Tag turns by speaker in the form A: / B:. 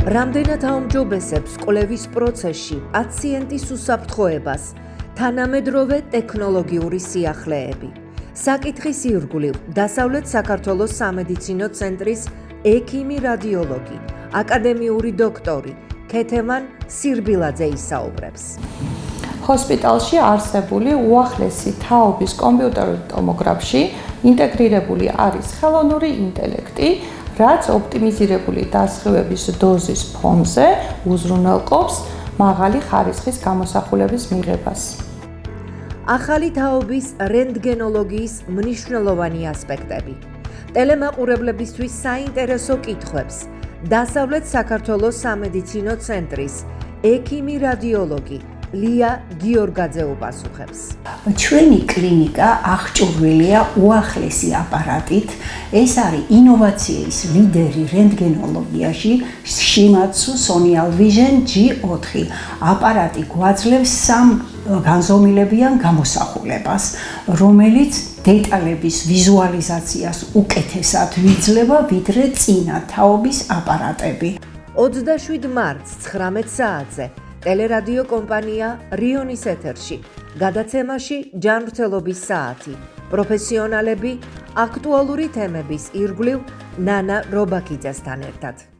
A: რამდენად აუმჯობესებს კვლევის პროცესში პაციენტის უსაფრთხოებას თანამედროვე ტექნოლოგიური სიახლეები. საკითხის ირგვლივ დასავლეთ საქართველოს სამედიცინო ცენტრის ექიმი რადიოლოგი, აკადემიური დოქტორი ქეთევან სირბილაძე ისაუბრებს.
B: ჰოსპიტალში არსებული უახლესი თაობის კომპიუტერულ ტომოგრაფში ინტეგრირებული არის ხელოვნური ინტელექტი, რაც ოპტიმიზირებული დასხივების დოზის ფონზე უზრუნველყოფს მაღალი ხარისხის გამოსახულების მიღებას.
A: ახალი თაობის რენტგენოლოგიის მნიშვნელოვანი ასპექტები. ტელემაყურებლებისთვის საინტერესო კითხვებს დასავლეთ საქართველოს სამედიცინო ცენტრის ექიმი რადიოლოგი ლია გიორგაძე უპასუხებს.
C: ჩვენი კლინიკა აღჭურვილია უახლესი აპარატით. ეს არის ინოვაციის ლიდერი რენტგენოლოგიაში Shimadzu Sonial Vision G4. აპარატი გვაძლევს სამ განზომილებიან გამოსახულებას, რომელიც დეტალების ვიზუალიზაციას უკეთესად ვიძლევა, ვიდრე წინა თაობის აპარატები.
A: 27 მარტს 19 საათზე ტელერადიო კომპანია რიონის ეთერში გადაცემაში ჯანმრთელობის საათი. პროფესიონალები აქტუალური თემების ირგვლივ ნანა რობაქიძესთან ერთად.